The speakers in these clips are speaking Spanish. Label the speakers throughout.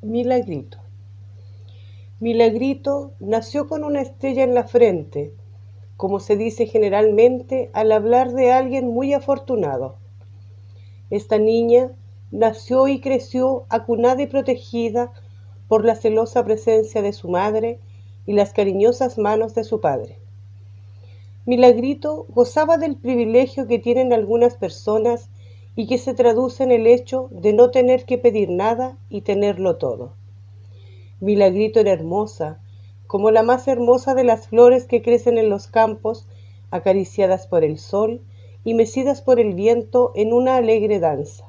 Speaker 1: Milagrito. Milagrito nació con una estrella en la frente, como se dice generalmente al hablar de alguien muy afortunado. Esta niña nació y creció acunada y protegida por la celosa presencia de su madre y las cariñosas manos de su padre. Milagrito gozaba del privilegio que tienen algunas personas y que se traduce en el hecho de no tener que pedir nada y tenerlo todo. Milagrito era hermosa, como la más hermosa de las flores que crecen en los campos, acariciadas por el sol y mecidas por el viento en una alegre danza,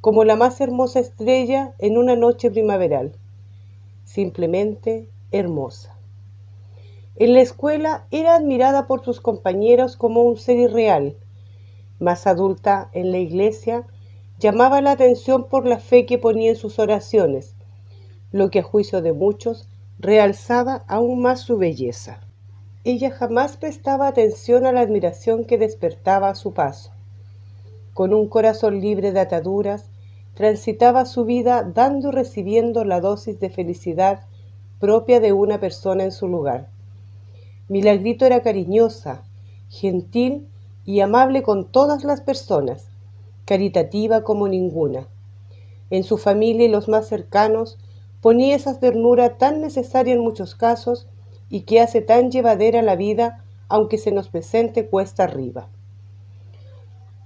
Speaker 1: como la más hermosa estrella en una noche primaveral, simplemente hermosa. En la escuela era admirada por sus compañeros como un ser irreal. Más adulta, en la iglesia, llamaba la atención por la fe que ponía en sus oraciones, lo que a juicio de muchos realzaba aún más su belleza. Ella jamás prestaba atención a la admiración que despertaba a su paso. Con un corazón libre de ataduras, transitaba su vida dando y recibiendo la dosis de felicidad propia de una persona en su lugar. Milagrito era cariñosa, gentil y amable con todas las personas, caritativa como ninguna. En su familia y los más cercanos ponía esa ternura tan necesaria en muchos casos y que hace tan llevadera la vida aunque se nos presente cuesta arriba.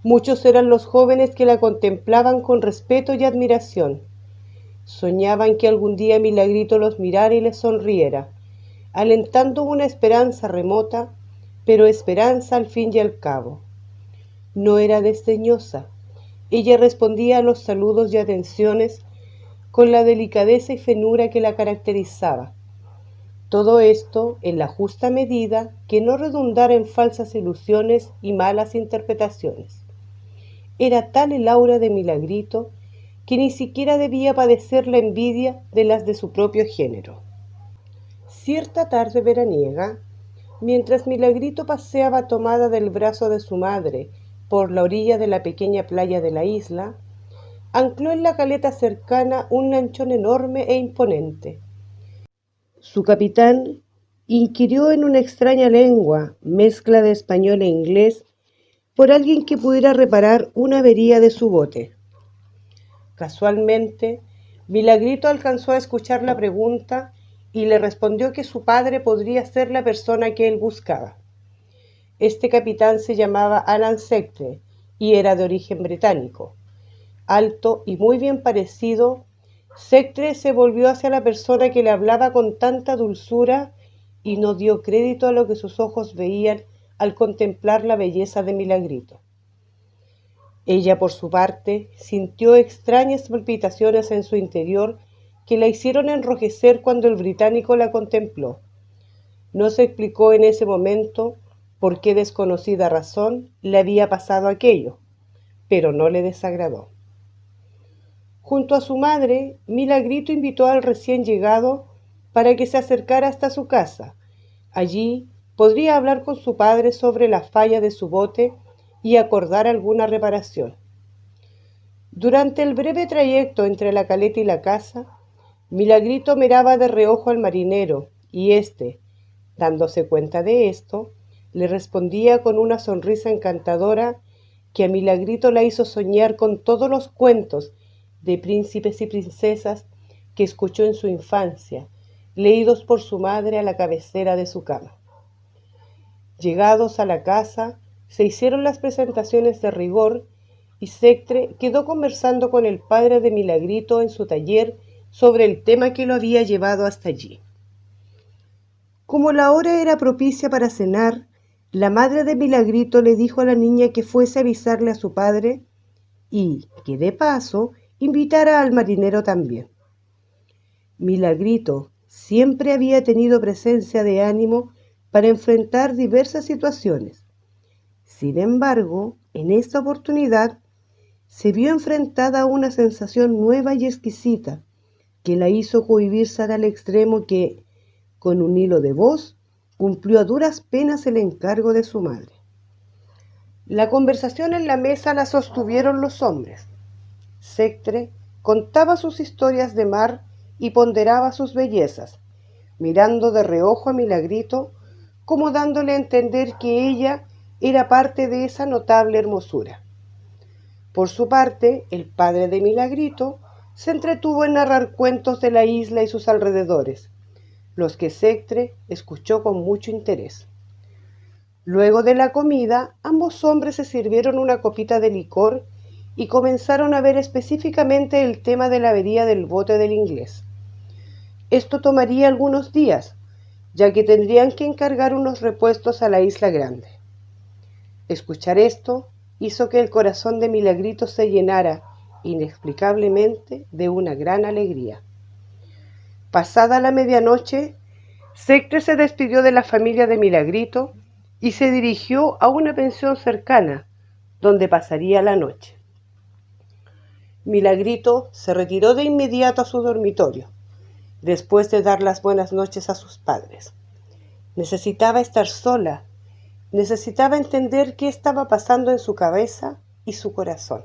Speaker 1: Muchos eran los jóvenes que la contemplaban con respeto y admiración. Soñaban que algún día Milagrito los mirara y les sonriera, alentando una esperanza remota, pero esperanza al fin y al cabo. No era desdeñosa. Ella respondía a los saludos y atenciones con la delicadeza y finura que la caracterizaba. Todo esto en la justa medida que no redundara en falsas ilusiones y malas interpretaciones. Era tal el aura de Milagrito que ni siquiera debía padecer la envidia de las de su propio género. Cierta tarde veraniega, mientras Milagrito paseaba tomada del brazo de su madre por la orilla de la pequeña playa de la isla, ancló en la caleta cercana un lanchón enorme e imponente. Su capitán inquirió en una extraña lengua, mezcla de español e inglés, por alguien que pudiera reparar una avería de su bote. Casualmente, Milagrito alcanzó a escuchar la pregunta y le respondió que su padre podría ser la persona que él buscaba. Este capitán se llamaba Alan Sectre y era de origen británico. Alto y muy bien parecido, Sectre se volvió hacia la persona que le hablaba con tanta dulzura y no dio crédito a lo que sus ojos veían al contemplar la belleza de Milagrito. Ella, por su parte, sintió extrañas palpitaciones en su interior que la hicieron enrojecer cuando el británico la contempló. No se explicó en ese momento por qué desconocida razón le había pasado aquello, pero no le desagradó. Junto a su madre, Milagrito invitó al recién llegado para que se acercara hasta su casa. Allí podría hablar con su padre sobre la falla de su bote y acordar alguna reparación. Durante el breve trayecto entre la caleta y la casa, Milagrito miraba de reojo al marinero y éste, dándose cuenta de esto, le respondía con una sonrisa encantadora que a Milagrito la hizo soñar con todos los cuentos de príncipes y princesas que escuchó en su infancia, leídos por su madre a la cabecera de su cama. Llegados a la casa, se hicieron las presentaciones de rigor y Sectre quedó conversando con el padre de Milagrito en su taller sobre el tema que lo había llevado hasta allí. Como la hora era propicia para cenar, la madre de Milagrito le dijo a la niña que fuese a avisarle a su padre y que de paso invitara al marinero también. Milagrito siempre había tenido presencia de ánimo para enfrentar diversas situaciones. Sin embargo, en esta oportunidad se vio enfrentada a una sensación nueva y exquisita que la hizo cohibirse al extremo que, con un hilo de voz, cumplió a duras penas el encargo de su madre. La conversación en la mesa la sostuvieron los hombres. Sectre contaba sus historias de mar y ponderaba sus bellezas, mirando de reojo a Milagrito, como dándole a entender que ella era parte de esa notable hermosura. Por su parte, el padre de Milagrito se entretuvo en narrar cuentos de la isla y sus alrededores, los que Sectre escuchó con mucho interés. Luego de la comida, ambos hombres se sirvieron una copita de licor y comenzaron a ver específicamente el tema de la avería del bote del inglés. Esto tomaría algunos días, ya que tendrían que encargar unos repuestos a la isla grande. Escuchar esto hizo que el corazón de Milagrito se llenara inexplicablemente de una gran alegría. Pasada la medianoche, Sectre se despidió de la familia de Milagrito y se dirigió a una pensión cercana, donde pasaría la noche. Milagrito se retiró de inmediato a su dormitorio, después de dar las buenas noches a sus padres. Necesitaba estar sola, necesitaba entender qué estaba pasando en su cabeza y su corazón.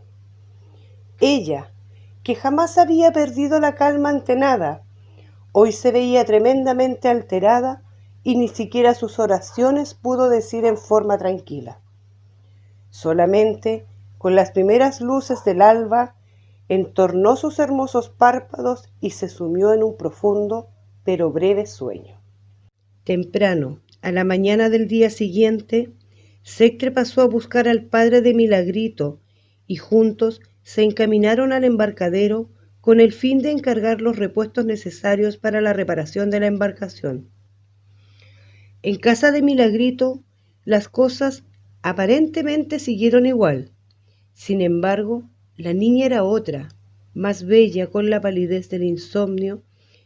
Speaker 1: Ella, que jamás había perdido la calma ante nada, hoy se veía tremendamente alterada y ni siquiera sus oraciones pudo decir en forma tranquila. Solamente, con las primeras luces del alba, entornó sus hermosos párpados y se sumió en un profundo pero breve sueño. Temprano, a la mañana del día siguiente, Sectre pasó a buscar al padre de Milagrito y juntos se encaminaron al embarcadero con el fin de encargar los repuestos necesarios para la reparación de la embarcación. En casa de Milagrito, las cosas aparentemente siguieron igual. Sin embargo, la niña era otra, más bella, con la palidez del insomnio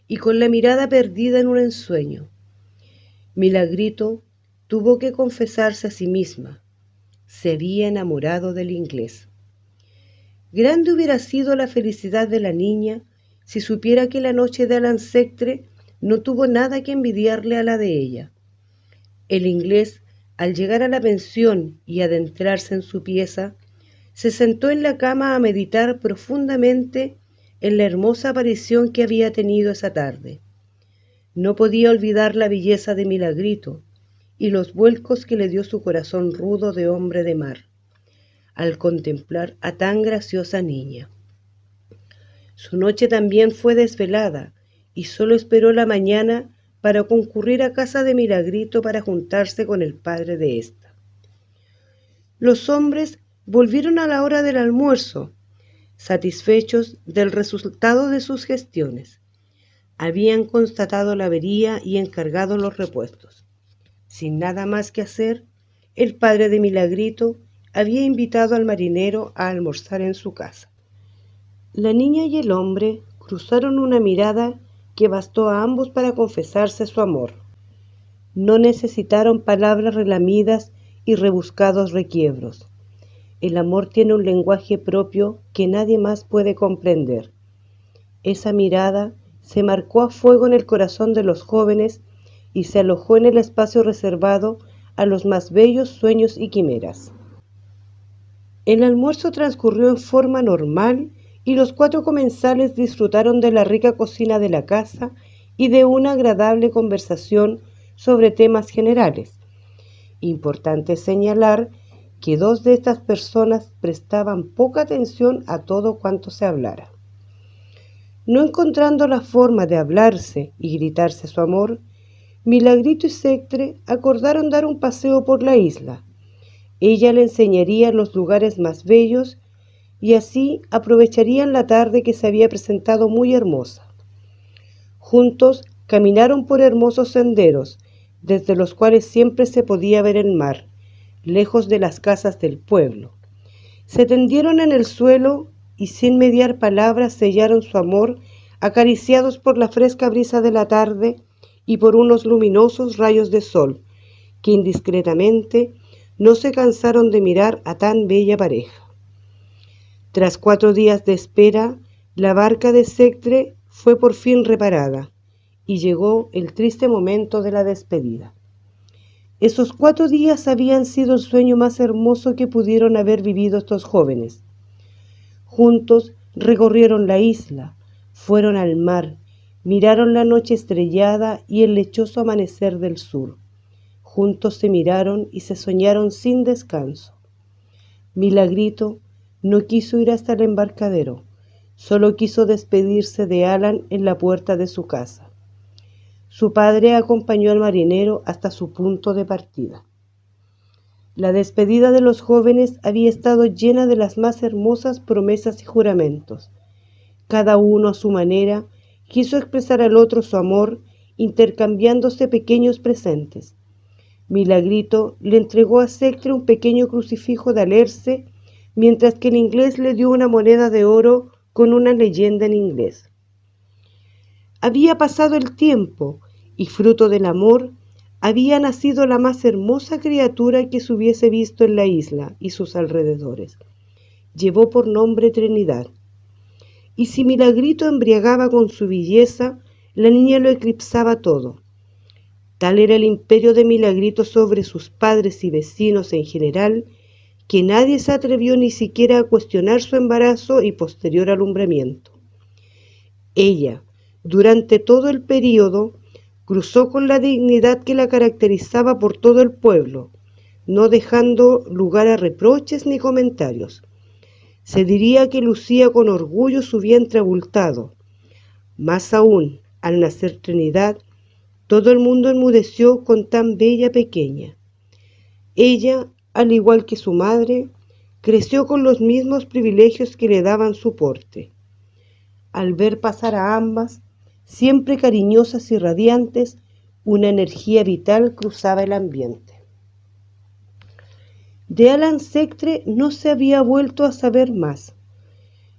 Speaker 1: y con la mirada perdida en un ensueño. Milagrito tuvo que confesarse a sí misma. Se había enamorado del inglés. Grande hubiera sido la felicidad de la niña si supiera que la noche de Alan Sectre no tuvo nada que envidiarle a la de ella. El inglés, al llegar a la pensión y adentrarse en su pieza, se sentó en la cama a meditar profundamente en la hermosa aparición que había tenido esa tarde. No podía olvidar la belleza de Milagrito y los vuelcos que le dio su corazón rudo de hombre de mar al contemplar a tan graciosa niña. Su noche también fue desvelada y solo esperó la mañana para concurrir a casa de Milagrito para juntarse con el padre de ésta. Los hombres volvieron a la hora del almuerzo, satisfechos del resultado de sus gestiones. Habían constatado la avería y encargado los repuestos. Sin nada más que hacer, el padre de Milagrito había invitado al marinero a almorzar en su casa. La niña y el hombre cruzaron una mirada que bastó a ambos para confesarse su amor. No necesitaron palabras relamidas y rebuscados requiebros. El amor tiene un lenguaje propio que nadie más puede comprender. Esa mirada se marcó a fuego en el corazón de los jóvenes y se alojó en el espacio reservado a los más bellos sueños y quimeras. El almuerzo transcurrió en forma normal y los 4 comensales disfrutaron de la rica cocina de la casa y de una agradable conversación sobre temas generales. Importante señalar que 2 de estas personas prestaban poca atención a todo cuanto se hablara. No encontrando la forma de hablarse y gritarse su amor, Milagrito y Sectre acordaron dar un paseo por la isla. Ella le enseñaría los lugares más bellos y así aprovecharían la tarde que se había presentado muy hermosa. Juntos caminaron por hermosos senderos, desde los cuales siempre se podía ver el mar, lejos de las casas del pueblo. Se tendieron en el suelo y sin mediar palabras sellaron su amor, acariciados por la fresca brisa de la tarde y por unos luminosos rayos de sol, que indiscretamente no se cansaron de mirar a tan bella pareja. Tras 4 días de espera, la barca de Sectre fue por fin reparada y llegó el triste momento de la despedida. Esos 4 días habían sido el sueño más hermoso que pudieron haber vivido estos jóvenes. Juntos recorrieron la isla, fueron al mar, Miraron la noche estrellada y el lechoso amanecer del sur. Juntos se miraron y se soñaron sin descanso. Milagrito no quiso ir hasta el embarcadero, solo quiso despedirse de Alan en la puerta de su casa. Su padre acompañó al marinero hasta su punto de partida. La despedida de los jóvenes había estado llena de las más hermosas promesas y juramentos. Cada uno a su manera quiso expresar al otro su amor, intercambiándose pequeños presentes. Milagrito le entregó a Sectre un pequeño crucifijo de alerce, mientras que el inglés le dio una moneda de oro con una leyenda en inglés. Había pasado el tiempo y, fruto del amor, había nacido la más hermosa criatura que se hubiese visto en la isla y sus alrededores. Llevó por nombre Trinidad. Y si Milagrito embriagaba con su belleza, la niña lo eclipsaba todo. Tal era el imperio de Milagrito sobre sus padres y vecinos en general, que nadie se atrevió ni siquiera a cuestionar su embarazo y posterior alumbramiento. Ella, durante todo el período, cruzó con la dignidad que la caracterizaba por todo el pueblo, no dejando lugar a reproches ni comentarios. Se diría que lucía con orgullo su vientre abultado. Más aún, al nacer Trinidad, todo el mundo enmudeció con tan bella pequeña. Ella, al igual que su madre, creció con los mismos privilegios que le daban su porte. Al ver pasar a ambas, siempre cariñosas y radiantes, una energía vital cruzaba el ambiente. De Alan Sectre no se había vuelto a saber más.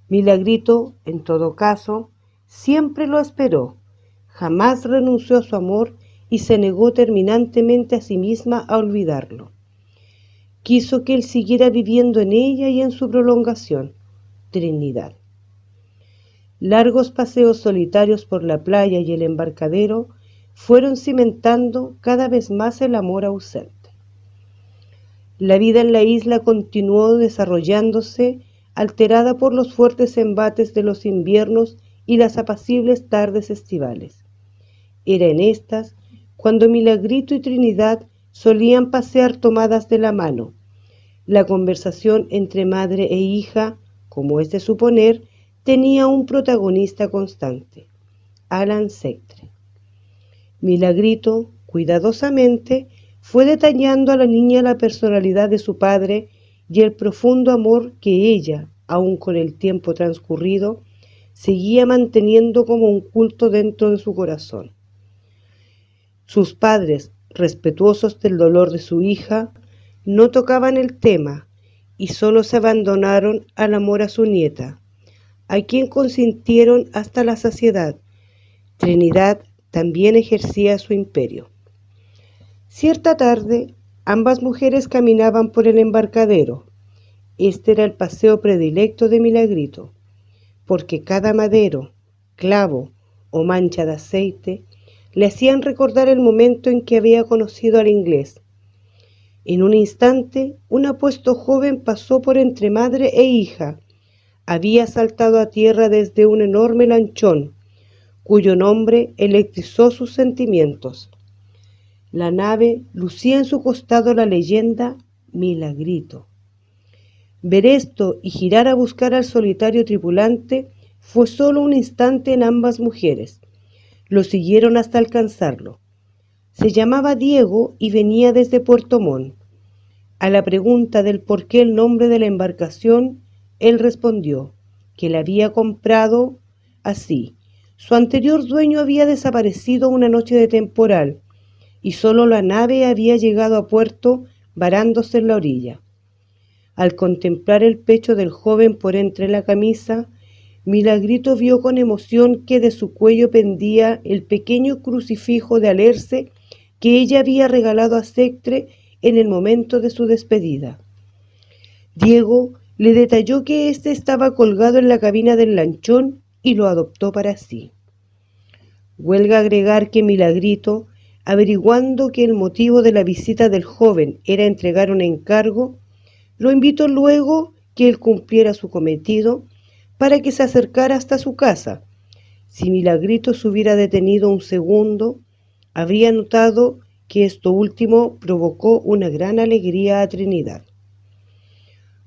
Speaker 1: Milagrito, en todo caso, siempre lo esperó, jamás renunció a su amor y se negó terminantemente a sí misma a olvidarlo. Quiso que él siguiera viviendo en ella y en su prolongación, Trinidad. Largos paseos solitarios por la playa y el embarcadero fueron cimentando cada vez más el amor ausente. La vida en la isla continuó desarrollándose, alterada por los fuertes embates de los inviernos y las apacibles tardes estivales. Era en estas cuando Milagrito y Trinidad solían pasear tomadas de la mano. La conversación entre madre e hija, como es de suponer, tenía un protagonista constante, Alan Sectre. Milagrito, cuidadosamente, fue detallando a la niña la personalidad de su padre y el profundo amor que ella, aun con el tiempo transcurrido, seguía manteniendo como un culto dentro de su corazón. Sus padres, respetuosos del dolor de su hija, no tocaban el tema y solo se abandonaron al amor a su nieta, a quien consintieron hasta la saciedad. Trinidad también ejercía su imperio. Cierta tarde, ambas mujeres caminaban por el embarcadero. Este era el paseo predilecto de Milagrito, porque cada madero, clavo o mancha de aceite le hacían recordar el momento en que había conocido al inglés. En un instante, un apuesto joven pasó por entre madre e hija. Había saltado a tierra desde un enorme lanchón, cuyo nombre electrizó sus sentimientos. La nave lucía en su costado la leyenda Milagrito. Ver esto y girar a buscar al solitario tripulante fue solo un instante en ambas mujeres. Lo siguieron hasta alcanzarlo. Se llamaba Diego y venía desde Puerto Montt. A la pregunta del por qué el nombre de la embarcación, él respondió que la había comprado así. Su anterior dueño había desaparecido una noche de temporal y solo la nave había llegado a puerto varándose en la orilla. Al contemplar el pecho del joven por entre la camisa, Milagrito vio con emoción que de su cuello pendía el pequeño crucifijo de alerce que ella había regalado a Sectre en el momento de su despedida. Diego le detalló que éste estaba colgado en la cabina del lanchón y lo adoptó para sí. Huelga agregar que Milagrito, averiguando que el motivo de la visita del joven era entregar un encargo, lo invitó luego que él cumpliera su cometido para que se acercara hasta su casa Si Milagrito se hubiera detenido un segundo, habría notado que esto último provocó una gran alegría a Trinidad.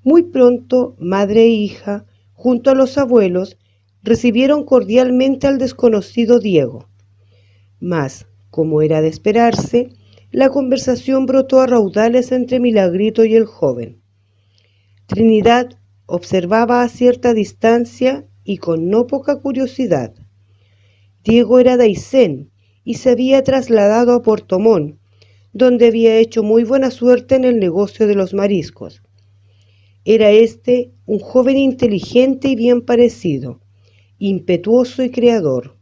Speaker 1: Muy pronto, madre e hija, junto a los abuelos, recibieron cordialmente al desconocido Diego. Mas, como era de esperarse, la conversación brotó a raudales entre Milagrito y el joven. Trinidad observaba a cierta distancia y con no poca curiosidad. Diego era de Aysén y se había trasladado a Portomón, donde había hecho muy buena suerte en el negocio de los mariscos. Era este un joven inteligente y bien parecido, impetuoso y creador.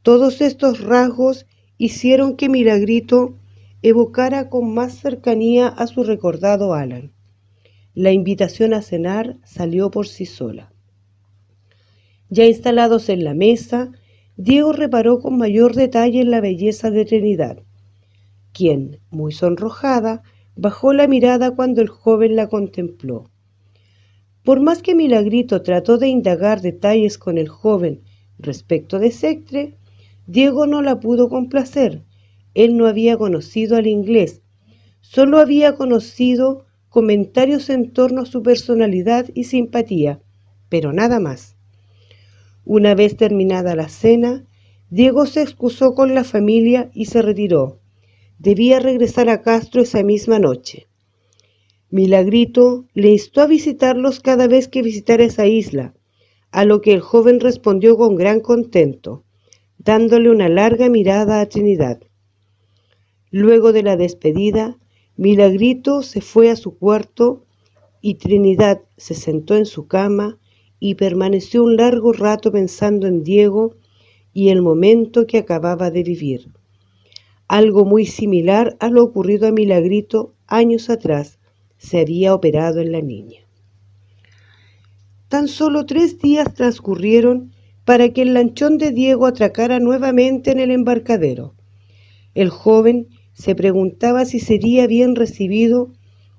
Speaker 1: Todos estos rasgos hicieron que Milagrito evocara con más cercanía a su recordado Alan. La invitación a cenar salió por sí sola. Ya instalados en la mesa, Diego reparó con mayor detalle en la belleza de Trinidad, quien, muy sonrojada, bajó la mirada cuando el joven la contempló. Por más que Milagrito trató de indagar detalles con el joven respecto de Sectre, Diego no la pudo complacer. Él no había conocido al inglés, solo había conocido comentarios en torno a su personalidad y simpatía, pero nada más. Una vez terminada la cena, Diego se excusó con la familia y se retiró. Debía regresar a Castro esa misma noche. Milagrito le instó a visitarlos cada vez que visitara esa isla, a lo que el joven respondió con gran contento, dándole una larga mirada a Trinidad. Luego de la despedida, Milagrito se fue a su cuarto y Trinidad se sentó en su cama y permaneció un largo rato pensando en Diego y el momento que acababa de vivir. Algo muy similar a lo ocurrido a Milagrito años atrás se había operado en la niña. Tan solo 3 días transcurrieron para que el lanchón de Diego atracara nuevamente en el embarcadero. El joven se preguntaba si sería bien recibido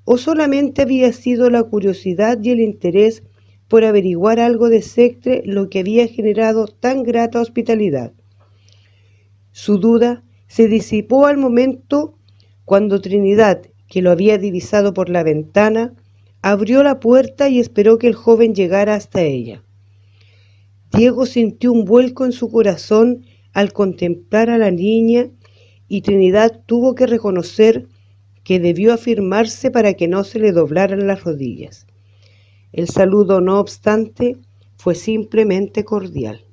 Speaker 1: o solamente había sido la curiosidad y el interés por averiguar algo de Sectre lo que había generado tan grata hospitalidad. Su duda se disipó al momento cuando Trinidad, que lo había divisado por la ventana, abrió la puerta y esperó que el joven llegara hasta ella. Diego sintió un vuelco en su corazón al contemplar a la niña y Trinidad tuvo que reconocer que debió afirmarse para que no se le doblaran las rodillas. El saludo, no obstante, fue simplemente cordial,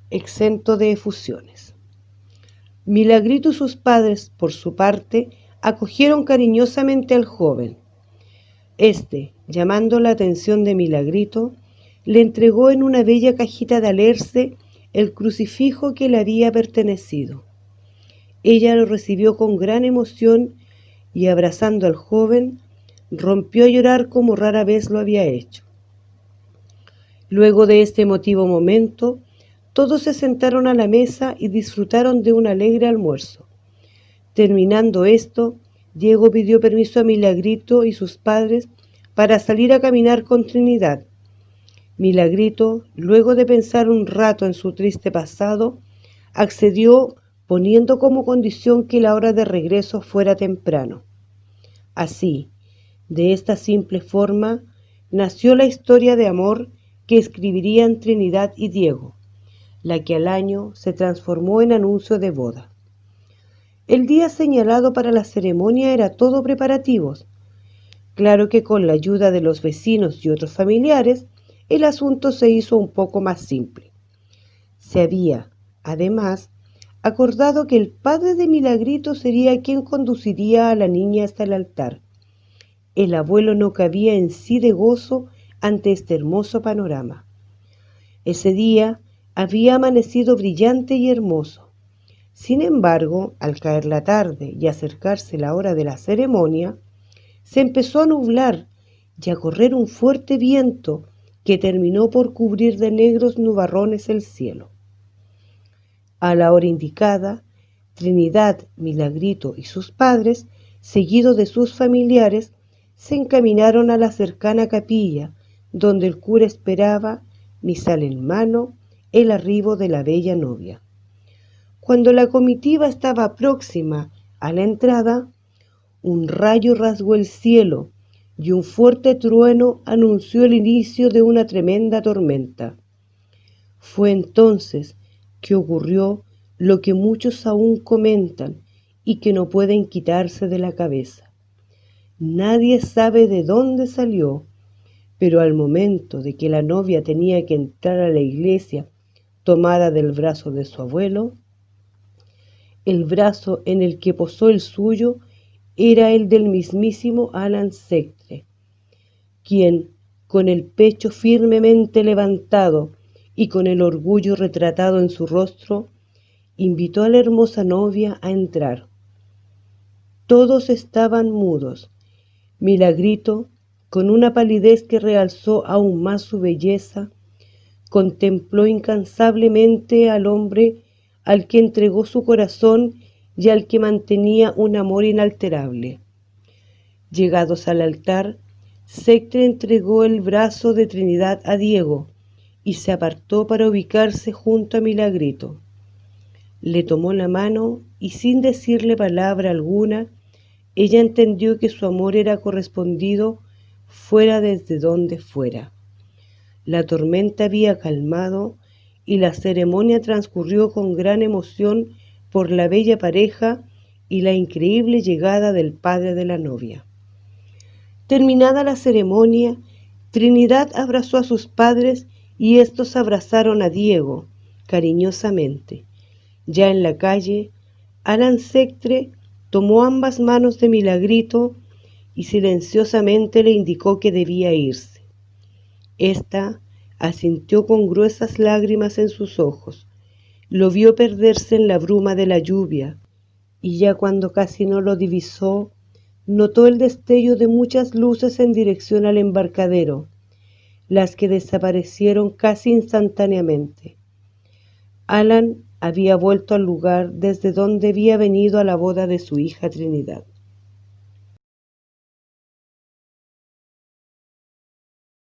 Speaker 1: exento de efusiones. Milagrito y sus padres, por su parte, acogieron cariñosamente al joven. Este, llamando la atención de Milagrito, le entregó en una bella cajita de alerce el crucifijo que le había pertenecido. Ella lo recibió con gran emoción y, abrazando al joven, rompió a llorar como rara vez lo había hecho. Luego de este emotivo momento, todos se sentaron a la mesa y disfrutaron de un alegre almuerzo. Terminando esto, Diego pidió permiso a Milagrito y sus padres para salir a caminar con Trinidad. Milagrito, luego de pensar un rato en su triste pasado, accedió poniendo como condición que la hora de regreso fuera temprano. Así, de esta simple forma, nació la historia de amor que escribirían Trinidad y Diego, la que al año se transformó en anuncio de boda. El día señalado para la ceremonia era todo preparativos. Claro que con la ayuda de los vecinos y otros familiares, el asunto se hizo un poco más simple. Se había, además, acordado que el padre de Milagrito sería quien conduciría a la niña hasta el altar. El abuelo no cabía en sí de gozo ante este hermoso panorama. Ese día había amanecido brillante y hermoso. Sin embargo, al caer la tarde y acercarse la hora de la ceremonia, se empezó a nublar y a correr un fuerte viento que terminó por cubrir de negros nubarrones el cielo. A la hora indicada, Trinidad, Milagrito y sus padres, seguidos de sus familiares, se encaminaron a la cercana capilla, donde el cura esperaba, misal en mano, el arribo de la bella novia. Cuando la comitiva estaba próxima a la entrada, un rayo rasgó el cielo y un fuerte trueno anunció el inicio de una tremenda tormenta. Fue entonces que ocurrió lo que muchos aún comentan y que no pueden quitarse de la cabeza. Nadie sabe de dónde salió, pero al momento de que la novia tenía que entrar a la iglesia tomada del brazo de su abuelo, el brazo en el que posó el suyo era el del mismísimo Alan Sectre, quien, con el pecho firmemente levantado y con el orgullo retratado en su rostro, invitó a la hermosa novia a entrar. Todos estaban mudos. Milagrito, con una palidez que realzó aún más su belleza, contempló incansablemente al hombre al que entregó su corazón y al que mantenía un amor inalterable. Llegados al altar, Sectre entregó el brazo de Trinidad a Diego y se apartó para ubicarse junto a Milagrito. Le tomó la mano y sin decirle palabra alguna, ella entendió que su amor era correspondido fuera desde donde fuera. La tormenta había calmado y la ceremonia transcurrió con gran emoción por la bella pareja y la increíble llegada del padre de la novia. Terminada la ceremonia, Trinidad abrazó a sus padres y estos abrazaron a Diego cariñosamente. Ya en la calle, Alan Sectre tomó ambas manos de Milagrito y silenciosamente le indicó que debía irse. Esta asintió con gruesas lágrimas en sus ojos. Lo vio perderse en la bruma de la lluvia, y ya cuando casi no lo divisó, notó el destello de muchas luces en dirección al embarcadero, las que desaparecieron casi instantáneamente. Alan había vuelto al lugar desde donde había venido a la boda de su hija Trinidad.